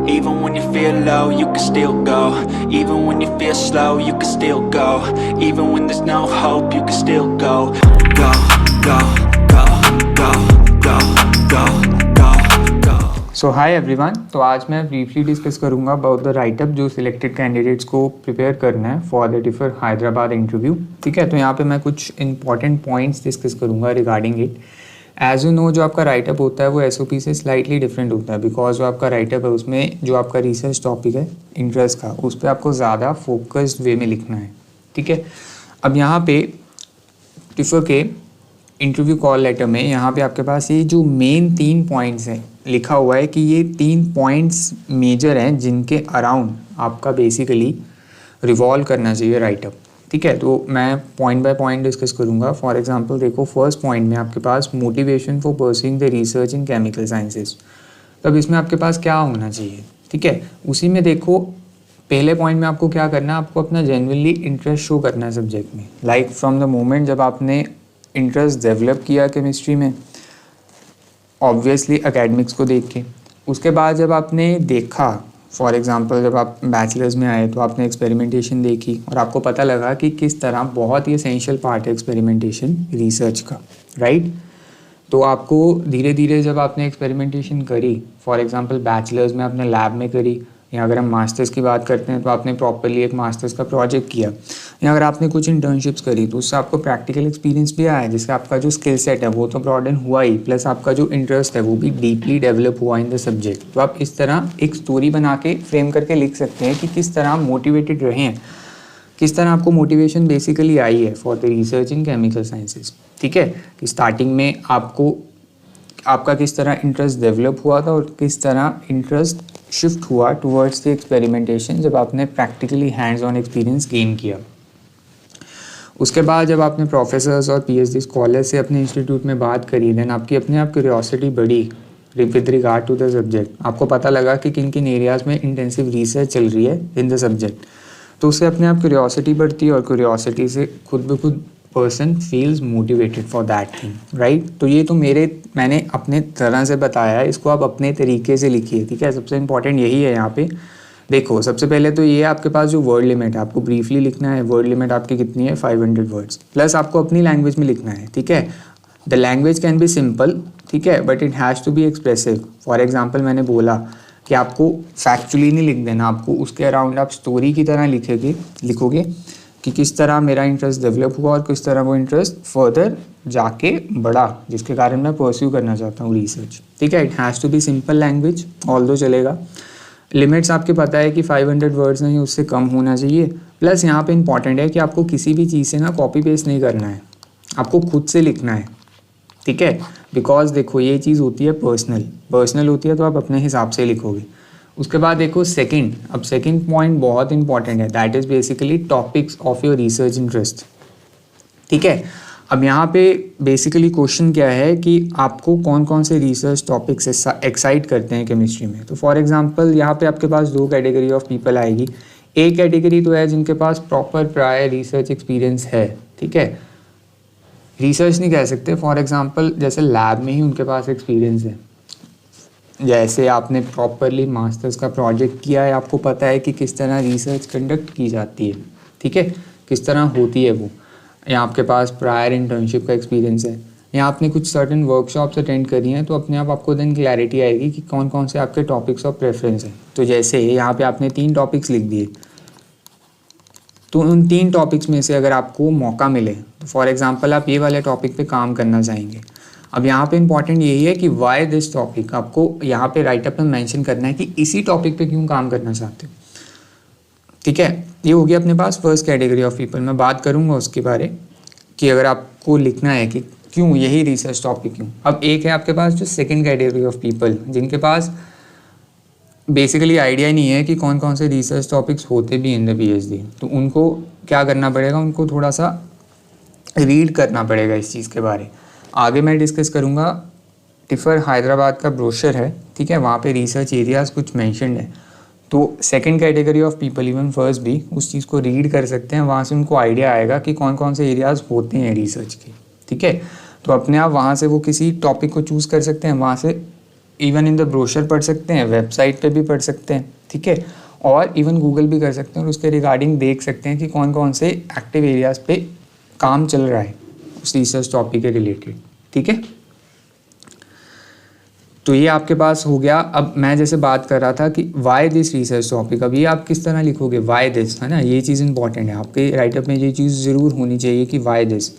Even when you feel low, you can still go. Even when you feel slow, you can still go. Even when there's no hope, you can still go. Go, go, go, go, go, go, go, go. So hi everyone, तो आज मैं briefly discuss करूंगा about the writeup जो selected candidates को prepare करना है for the TIFR Hyderabad interview. ठीक है, तो यहाँ पे मैं कुछ इंपॉर्टेंट पॉइंट्स डिस्कस करूंगा regarding it. As you know, जो आपका राइटअप होता है वो एसओपी से स्लाइटली डिफरेंट होता है, बिकॉज जो आपका राइटअप है उसमें जो आपका रिसर्च टॉपिक है इंटरेस्ट का, उस पर आपको ज़्यादा फोकस्ड वे में लिखना है। ठीक है, अब यहाँ पे टिफर के इंटरव्यू कॉल लेटर में यहाँ पे आपके पास ये जो मेन 3 पॉइंट्स हैं लिखा हुआ है कि ये 3 पॉइंट्स मेजर हैं जिनके अराउंड आपका बेसिकली रिवॉल्व करना चाहिए राइटअप। ठीक है, तो मैं पॉइंट बाय पॉइंट डिस्कस करूँगा। फॉर एग्जांपल देखो, फर्स्ट पॉइंट में आपके पास motivation for pursuing the research in chemical sciences. तब इसमें आपके पास क्या होना चाहिए? ठीक है, उसी में देखो पहले पॉइंट में आपको क्या करना है, आपको अपना जेन्युइनली इंटरेस्ट शो करना है सब्जेक्ट में। लाइक फ्रॉम द मोमेंट जब आपने इंटरेस्ट डेवलप किया केमिस्ट्री में, ऑब्वियसली एकेडमिक्स को देख के, उसके बाद जब आपने देखा, फॉर एग्जांपल जब आप बैचलर्स में आए तो आपने एक्सपेरिमेंटेशन देखी और आपको पता लगा कि किस तरह बहुत ही एसेंशियल पार्ट है एक्सपेरिमेंटेशन रिसर्च का, राइट। तो आपको धीरे धीरे जब आपने एक्सपेरिमेंटेशन करी, फॉर एग्जांपल बैचलर्स में आपने लैब में करी, या अगर हम मास्टर्स की बात करते हैं तो आपने प्रॉपरली एक मास्टर्स का प्रोजेक्ट किया, या अगर आपने कुछ इंटर्नशिप्स करी तो उससे आपको प्रैक्टिकल एक्सपीरियंस भी आया, जिससे आपका जो स्किल सेट है वो तो ब्रॉडन हुआ ही, प्लस आपका जो इंटरेस्ट है वो भी डीपली डेवलप हुआ इन द सब्जेक्ट। तो आप इस तरह एक स्टोरी बना के फ्रेम करके लिख सकते हैं कि किस तरह आप मोटिवेटेड रहे हैं, किस तरह आपको मोटिवेशन बेसिकली आई है for the research in chemical sciences. ठीक है, कि स्टार्टिंग में आपका किस तरह इंटरेस्ट डेवलप हुआ था और किस तरह इंटरेस्ट शिफ्ट हुआ टुवर्ड्स द एक्सपेरिमेंटेशन जब आपने practically hands on experience gain किया। उसके बाद जब आपने प्रोफेसर्स और पीएचडी स्कॉलर से अपने इंस्टीट्यूट में बात करी, देन आपकी अपने आप क्यूरियोसिटी बढ़ी with regard to the subject. आपको पता लगा कि किन किन एरियाज़ में इंटेंसिव रिसर्च चल रही है इन द सब्जेक्ट, तो उससे अपने आप क्यूरियोसिटी बढ़ती है और क्यूरियोसिटी से खुद ब खुद person feels motivated for that thing, right. तो ये तो मैंने अपने तरह से बताया है, इसको आप अपने तरीके से लिखिए। ठीक है, सबसे इंपॉर्टेंट यही है यहाँ पे। देखो, सबसे पहले तो ये आपके पास जो वर्ड लिमिट है, आपको ब्रीफली लिखना है। वर्ड लिमिट आपकी कितनी है? 500 वर्ड्स, प्लस आपको अपनी लैंग्वेज में लिखना है। ठीक है, the language can be simple, ठीक है, but it has to be expressive. For example मैंने बोला कि आपको फैक्चुअली नहीं लिख देना, आपको उसके अराउंड आप स्टोरी की तरह लिखोगे कि किस तरह मेरा इंटरेस्ट डेवलप हुआ और किस तरह वो इंटरेस्ट फर्दर जाके बढ़ा, जिसके कारण मैं परस्यू करना चाहता हूँ रिसर्च। ठीक है, it has to be simple language, although चलेगा। लिमिट्स आपके पता है कि 500 वर्ड्स नहीं, उससे कम होना चाहिए। प्लस यहाँ पे इंपॉर्टेंट है कि आपको किसी भी चीज़ से ना कॉपी पेस्ट नहीं करना है, आपको खुद से लिखना है। ठीक है, बिकॉज देखो ये चीज़ होती है पर्सनल होती है, तो आप अपने हिसाब से लिखोगे। उसके बाद देखो सेकंड पॉइंट बहुत इंपॉर्टेंट है, that is basically topics of your research interest. ठीक है, अब यहाँ पे बेसिकली क्वेश्चन क्या है कि आपको कौन कौन से रिसर्च टॉपिक्स एक्साइट करते हैं केमिस्ट्री में। तो फॉर एग्जांपल यहाँ पे आपके पास 2 कैटेगरी ऑफ पीपल आएगी। एक कैटेगरी तो है जिनके पास प्रॉपर प्रायर रिसर्च एक्सपीरियंस है। ठीक है, रिसर्च नहीं कह सकते, फॉर एग्जांपल जैसे लैब में ही उनके पास एक्सपीरियंस है, जैसे आपने प्रॉपरली मास्टर्स का प्रोजेक्ट किया है, आपको पता है कि किस तरह रिसर्च कंडक्ट की जाती है। ठीक है, किस तरह होती है वो, या आपके पास प्रायर इंटर्नशिप का एक्सपीरियंस है, या आपने कुछ सर्टेन वर्कशॉप्स अटेंड करी हैं, तो अपने आप आपको देन क्लैरिटी आएगी कि कौन कौन से आपके टॉपिक्स ऑफ प्रेफरेंस हैं। तो जैसे यहाँ पे आपने 3 टॉपिक्स लिख दिए, तो उन 3 टॉपिक्स में से अगर आपको मौका मिले तो फॉर एग्जांपल आप ये वाले टॉपिक पे काम करना चाहेंगे। अब यहाँ पे इंपॉर्टेंट यही है कि वाई दिस टॉपिक, आपको यहाँ पे राइटअप में मेंशन करना है कि इसी टॉपिक पे क्यों काम करना चाहते हो। ठीक है, ये हो गया अपने पास फर्स्ट कैटेगरी ऑफ पीपल। मैं बात करूँगा उसके बारे कि अगर आपको लिखना है कि क्यों यही रिसर्च टॉपिक क्यों। अब एक है आपके पास जो सेकेंड कैटेगरी ऑफ पीपल, जिनके पास बेसिकली आइडिया नहीं है कि कौन कौन से रिसर्च टॉपिक्स होते भी इन द पीएचडी। तो उनको क्या करना पड़ेगा, उनको थोड़ा सा रीड करना पड़ेगा इस चीज़ के बारे। आगे मैं डिस्कस करूँगा, टिफर हैदराबाद का ब्रोशर है। ठीक है, वहाँ पे रिसर्च एरियाज़ कुछ मेंशन्ड है, तो second category of people even first भी उस चीज़ को रीड कर सकते हैं, वहाँ से उनको आइडिया आएगा कि कौन कौन से एरियाज़ होते हैं रिसर्च के। ठीक है, तो अपने आप वहाँ से वो किसी टॉपिक को चूज़ कर सकते हैं, वहाँ से इवन इन द ब्रोशर पढ़ सकते हैं, वेबसाइट पे भी पढ़ सकते हैं, ठीक है, और इवन गूगल भी कर सकते हैं और उसके रिगार्डिंग देख सकते हैं कि कौन कौन से एक्टिव एरियाज़ पे काम चल रहा है उस रिसर्च टॉपिक के रिलेटेड, ठीक है। तो ये आपके पास हो गया। अब मैं जैसे बात कर रहा था कि वाई दिस रिसर्च टॉपिक, अब ये आप किस तरह लिखोगे, वाई दिस, है ना, ये चीज़ इंपॉर्टेंट है आपके राइटअप में, ये चीज़ ज़रूर होनी चाहिए कि वाई दिस।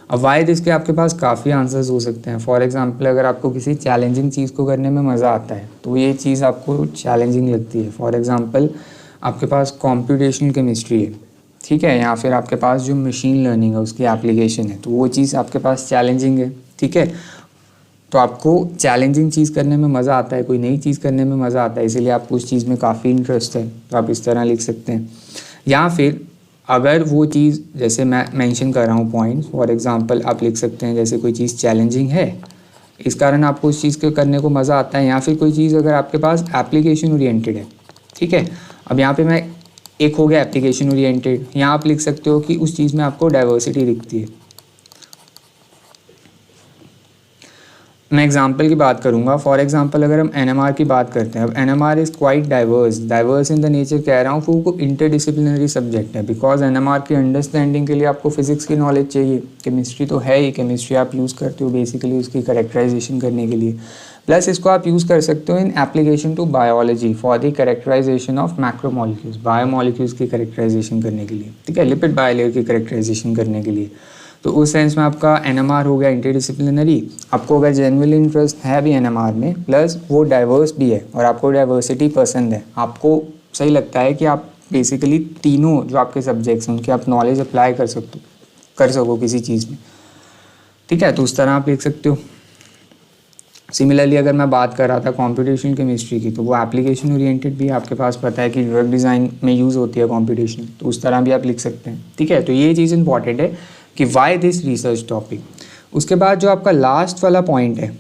अब वाई दिस के आपके पास काफ़ी आंसर्स हो सकते हैं। फॉर एग्जांपल अगर आपको किसी चैलेंजिंग चीज़ को करने में मज़ा आता है तो ये चीज़ आपको चैलेंजिंग लगती है। फॉर एग्जांपल आपके पास कॉम्प्यूटेशनल केमिस्ट्री है, ठीक है, या फिर आपके पास जो मशीन लर्निंग है उसकी एप्लीकेशन है, तो वो चीज़ आपके पास चैलेंजिंग है, ठीक है। तो आपको चैलेंजिंग चीज़ करने में मज़ा आता है, कोई नई चीज़ करने में मज़ा आता है, इसीलिए आपको उस चीज़ में काफ़ी इंटरेस्ट है, तो आप इस तरह लिख सकते हैं। या फिर अगर वो चीज़, जैसे मैं मेंशन कर रहा हूँ पॉइंट्स, फॉर एग्जांपल आप लिख सकते हैं जैसे कोई चीज़ चैलेंजिंग है, इस कारण आपको उस चीज़ को करने को मज़ा आता है। या फिर कोई चीज़ अगर आपके पास एप्लीकेशन ओरिएंटेड है, ठीक है। अब यहाँ पे मैं एक हो गया एप्लीकेशन ओरिएंटेड, यहाँ आप लिख सकते हो कि उस चीज़ में आपको डाइवर्सिटी दिखती है। मैं एग्जांपल की बात करूंगा। फॉर एग्जांपल अगर हम एनएमआर की बात करते हैं, अब NMR is quite diverse in the nature, कह रहा हूँ कि वो इंटरडिसिप्लिनरी सब्जेक्ट है, बिकॉज एनएमआर की अंडरस्टैंडिंग के लिए आपको फिजिक्स की नॉलेज चाहिए, केमिस्ट्री तो है ही, केमिस्ट्री आप यूज़ करते हो बेसिकली उसकी करेक्टराइजेशन करने के लिए, प्लस इसको आप यूज़ कर सकते हो in application to biology for the characterisation of macromolecules, biomolecules की करेक्टराइजेशन करने के लिए, ठीक है, लिपिड बायोलेयर की करेक्टराइजेशन करने के लिए। तो उस सेंस में आपका एनएमआर हो गया इंटरडिसिप्लिनरी। आपको अगर जेन्युइन इंटरेस्ट है भी एनएमआर में, प्लस वो डाइवर्स भी है और आपको डाइवर्सिटी पसंद है, आपको सही लगता है कि आप बेसिकली तीनों जो आपके सब्जेक्ट्स हैं उनकी आप नॉलेज अप्लाई कर सको किसी चीज़ में, ठीक है, तो उस तरह आप लिख सकते हो। सिमिलरली अगर मैं बात कर रहा था कंप्यूटेशनल केमिस्ट्री की, तो वो एप्लीकेशन ओरिएंटेड भी आपके पास पता है कि ड्रग डिज़ाइन में यूज़ होती है कंप्यूटेशन, तो उस तरह भी आप लिख सकते हैं, ठीक है। तो ये चीज़ इंपॉर्टेंट है कि वाई दिस रिसर्च टॉपिक। उसके बाद जो आपका लास्ट वाला पॉइंट है,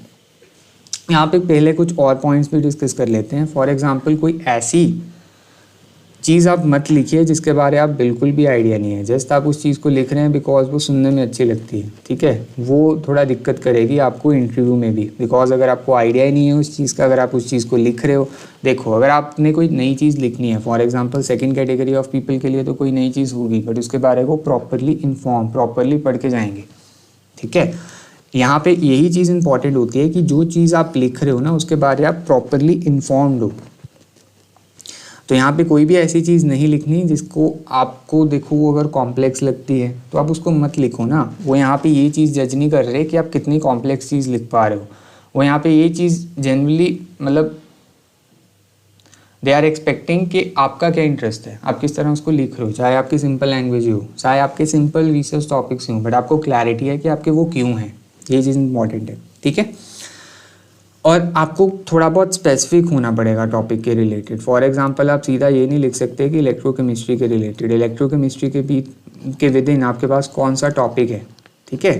यहाँ पे पहले कुछ और पॉइंट्स भी डिस्कस कर लेते हैं। फॉर एग्जांपल कोई ऐसी चीज़ आप मत लिखिए जिसके बारे आप बिल्कुल भी आइडिया नहीं है, जस्ट आप उस चीज़ को लिख रहे हैं बिकॉज वो सुनने में अच्छी लगती है, ठीक है, वो थोड़ा दिक्कत करेगी आपको इंटरव्यू में भी, बिकॉज अगर आपको आइडिया ही नहीं है उस चीज़ का, अगर आप उस चीज़ को लिख रहे हो, देखो अगर आपने कोई नई चीज़ लिखनी है, for example second category of people के लिए तो कोई नई चीज़ होगी, बट उसके बारे को प्रॉपरली पढ़ के जाएंगे, ठीक है। यहाँ पे यही चीज़ इंपॉर्टेंट होती है कि जो चीज़ आप लिख रहे हो ना उसके बारे आप प्रॉपरली इन्फॉर्म्ड हो। तो यहाँ पे कोई भी ऐसी चीज़ नहीं लिखनी जिसको आपको, देखो वो अगर कॉम्प्लेक्स लगती है तो आप उसको मत लिखो ना। वो यहाँ पे ये चीज़ जज नहीं कर रहे कि आप कितनी कॉम्प्लेक्स चीज़ लिख पा रहे हो, वो यहाँ पे ये चीज़ जनरली मतलब दे आर एक्सपेक्टिंग कि आपका क्या इंटरेस्ट है, आप किस तरह उसको लिख रहे हो, चाहे आपकी सिंपल लैंग्वेज हो, चाहे आपके सिंपल रिसर्च टॉपिक्स हों, बट आपको क्लैरिटी है कि आपके वो क्यों हैं, ये चीज़ इंपॉर्टेंट है, ठीक है। और आपको थोड़ा बहुत स्पेसिफिक होना पड़ेगा टॉपिक के रिलेटेड। फॉर एग्जांपल आप सीधा ये नहीं लिख सकते कि इलेक्ट्रोकेमिस्ट्री के रिलेटेड, इलेक्ट्रोकेमिस्ट्री के विद इन आपके पास कौन सा टॉपिक है, ठीक है।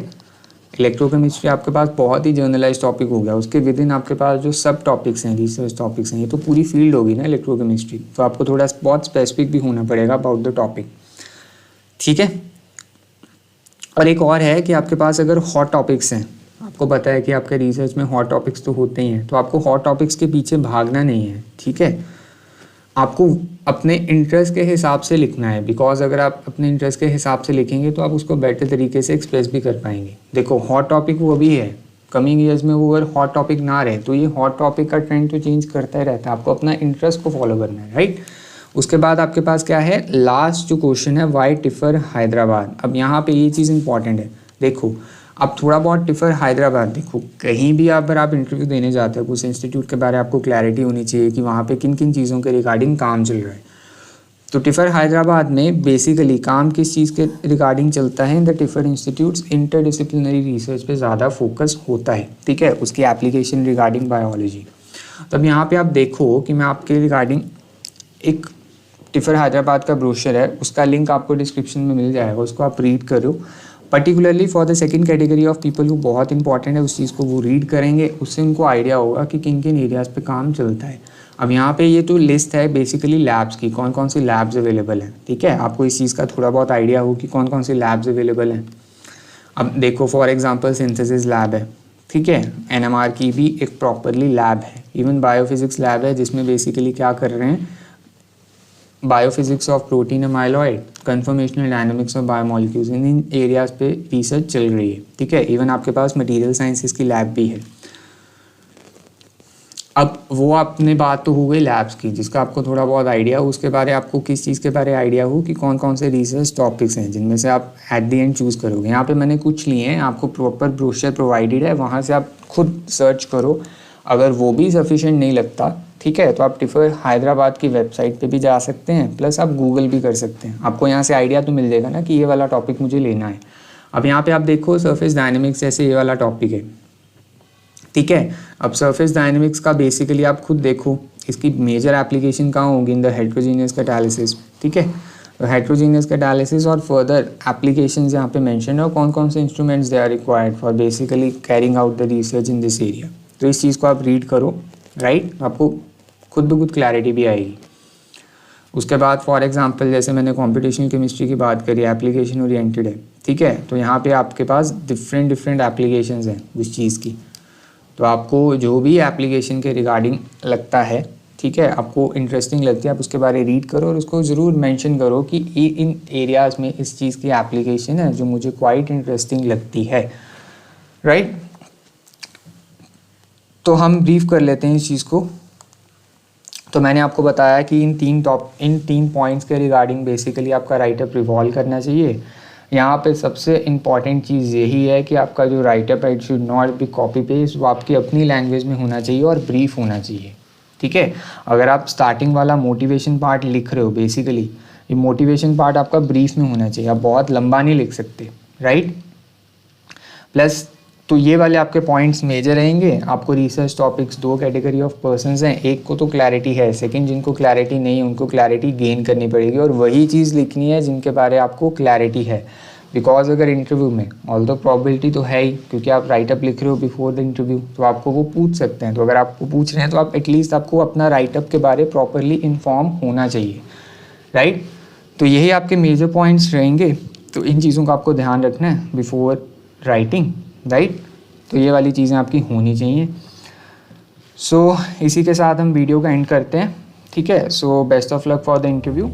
इलेक्ट्रोकेमिस्ट्री आपके पास बहुत ही जर्नलाइज टॉपिक हो गया, उसके विद इन आपके पास जो सब टॉपिक्स हैं, रिसर्च टॉपिक्स हैं, ये तो पूरी फील्ड होगी ना इलेक्ट्रोकेमिस्ट्री, तो आपको थोड़ा बहुत स्पेसिफिक भी होना पड़ेगा अबाउट द टॉपिक, ठीक है। और एक और है कि आपके पास अगर हॉट टॉपिक्स हैं, आपको पता है कि आपके रिसर्च में हॉट टॉपिक्स तो होते ही हैं, तो आपको हॉट टॉपिक्स के पीछे भागना नहीं है, ठीक है। आपको अपने इंटरेस्ट के हिसाब से लिखना है, बिकॉज अगर आप अपने इंटरेस्ट के हिसाब से लिखेंगे तो आप उसको बेटर तरीके से एक्सप्रेस भी कर पाएंगे। देखो हॉट टॉपिक वो अभी है, कमिंग ईयर्स में वो अगर हॉट टॉपिक ना रहे तो ये हॉट टॉपिक का ट्रेंड तो चेंज करता ही रहता है, आपको अपना इंटरेस्ट को फॉलो करना है, राइट। उसके बाद आपके पास क्या है, लास्ट जो क्वेश्चन है, वाई टिफर हैदराबाद। अब यहाँ पे ये चीज़ इंपॉर्टेंट है, देखो अब थोड़ा बहुत टिफर हैदराबाद, देखो कहीं भी अगर आप इंटरव्यू देने जाते हो उस इंस्टीट्यूट के बारे में आपको क्लैरिटी होनी चाहिए कि वहाँ पे किन किन चीज़ों के रिगार्डिंग काम चल रहा है। तो टिफर हैदराबाद में बेसिकली काम किस चीज़ के रिगार्डिंग चलता है, in the tipper institutes interdisciplinary research पे ज़्यादा फोकस होता है, ठीक है, उसकी एप्लीकेशन रिगार्डिंग बायोलॉजी। तब यहाँ पे आप देखो कि मैं आपके रिगार्डिंग एक टिफर हैदराबाद का ब्रोशर है, उसका लिंक आपको डिस्क्रिप्शन में मिल जाएगा, उसको आप रीड करो। Particularly for the second category of people वो बहुत इंपॉर्टेंट है, उस चीज़ को वो रीड करेंगे, उससे उनको आइडिया होगा कि किन किन एरियाज़ पे काम चलता है। अब यहाँ पे ये तो लिस्ट है बेसिकली लैब्स की, कौन कौन सी लैब्स अवेलेबल हैं, ठीक है, आपको इस चीज़ का थोड़ा बहुत आइडिया हो कि कौन कौन सी लैब्स अवेलेबल हैं। अब देखो फॉर एग्जांपल सिंथेसिस लैब है, ठीक है। NMR की भी एक प्रॉपरली लैब है, इवन बायोफिजिक्स लैब है जिसमें बेसिकली क्या कर रहे हैं, biophysics of protein amyloid, conformational dynamics of biomolecules, in areas पे रिसर्च चल रही है, ठीक है। इवन आपके पास मटेरियल साइंसेस की लैब भी है। अब वो अपने बात तो हो गई लैब्स की, जिसका आपको थोड़ा बहुत आइडिया हो, उसके बारे आपको किस चीज़ के बारे आइडिया हो कि कौन कौन से रिसर्च टॉपिक्स हैं जिनमें से आप एट द एंड चूज़ करोगे। यहाँ पे मैंने कुछ लिए हैं, आपको प्रॉपर ब्रोशर प्रोवाइडेड है, वहाँ से आप खुद सर्च करो। अगर वो भी सफिशेंट नहीं लगता, ठीक है, तो आप टिफर हैदराबाद की वेबसाइट पे भी जा सकते हैं, प्लस आप गूगल भी कर सकते हैं। आपको यहाँ से आइडिया तो मिल जाएगा ना कि ये वाला टॉपिक मुझे लेना है। अब यहाँ पे आप देखो सरफेस डायनेमिक्स जैसे ये वाला टॉपिक है, ठीक है। अब सरफेस डायनेमिक्स का बेसिकली आप खुद देखो, इसकी मेजर एप्लीकेशन कहाँ होगी, इन द हेट्रोजीनियस कैटालिसिस, ठीक है। तो हेट्रोजीनियस कैटालिसिस और फर्दर एप्लीकेशंस यहाँ पे मेंशन है और कौन कौन से instruments they are required for basically carrying out the research in this area. तो इस चीज़ को आप रीड करो, राइट, आपको खुद ब खुद क्लैरिटी भी आएगी। उसके बाद फॉर एग्जांपल जैसे मैंने कॉम्पिटिशनल केमिस्ट्री की बात करी, एप्लीकेशन ओरिएंटेड है, ठीक है। तो यहाँ पे आपके पास डिफरेंट एप्लीकेशंस हैं उस चीज़ की। तो आपको जो भी एप्लीकेशन के रिगार्डिंग लगता है, ठीक है, आपको इंटरेस्टिंग लगती है, आप उसके बारे रीड करो और उसको ज़रूर मेंशन करो कि इन एरियाज़ में इस चीज़ की एप्लीकेशन है जो मुझे क्वाइट इंटरेस्टिंग लगती है, राइट। तो हम ब्रीफ कर लेते हैं इस चीज़ को। तो मैंने आपको बताया कि इन तीन पॉइंट्स के रिगार्डिंग बेसिकली आपका राइटअप रिवॉल्व करना चाहिए। यहाँ पे सबसे इम्पॉर्टेंट चीज़ यही है कि आपका जो राइटअप है it should not be copy paste, वो आपकी अपनी लैंग्वेज में होना चाहिए और ब्रीफ होना चाहिए, ठीक है। अगर आप स्टार्टिंग वाला मोटिवेशन पार्ट लिख रहे हो, बेसिकली ये मोटिवेशन पार्ट आपका ब्रीफ में होना चाहिए, आप बहुत लंबा नहीं लिख सकते, राइट। प्लस तो ये वाले आपके पॉइंट्स मेजर रहेंगे। आपको रिसर्च टॉपिक्स, दो कैटेगरी ऑफ पर्सन्स हैं, एक को तो क्लैरिटी है, सेकंड जिनको क्लैरिटी नहीं है उनको क्लैरिटी गेन करनी पड़ेगी और वही चीज़ लिखनी है जिनके बारे आपको क्लैरिटी है। बिकॉज अगर इंटरव्यू में ऑल्दो प्रोबेबिलिटी तो है ही, क्योंकि आप राइटअप लिख रहे हो बिफोर द इंटरव्यू, तो आपको वो पूछ सकते हैं। तो अगर आपको पूछ रहे हैं तो आप एटलीस्ट आपको अपना राइटअप के बारे प्रॉपरली इन्फॉर्म होना चाहिए, राइट। तो यही आपके मेजर पॉइंट्स रहेंगे। तो इन चीज़ों का आपको ध्यान रखना है बिफोर राइटिंग, राइट। तो ये वाली चीज़ें आपकी होनी चाहिए। सो इसी के साथ हम वीडियो का एंड करते हैं, ठीक है। So best of luck for the interview.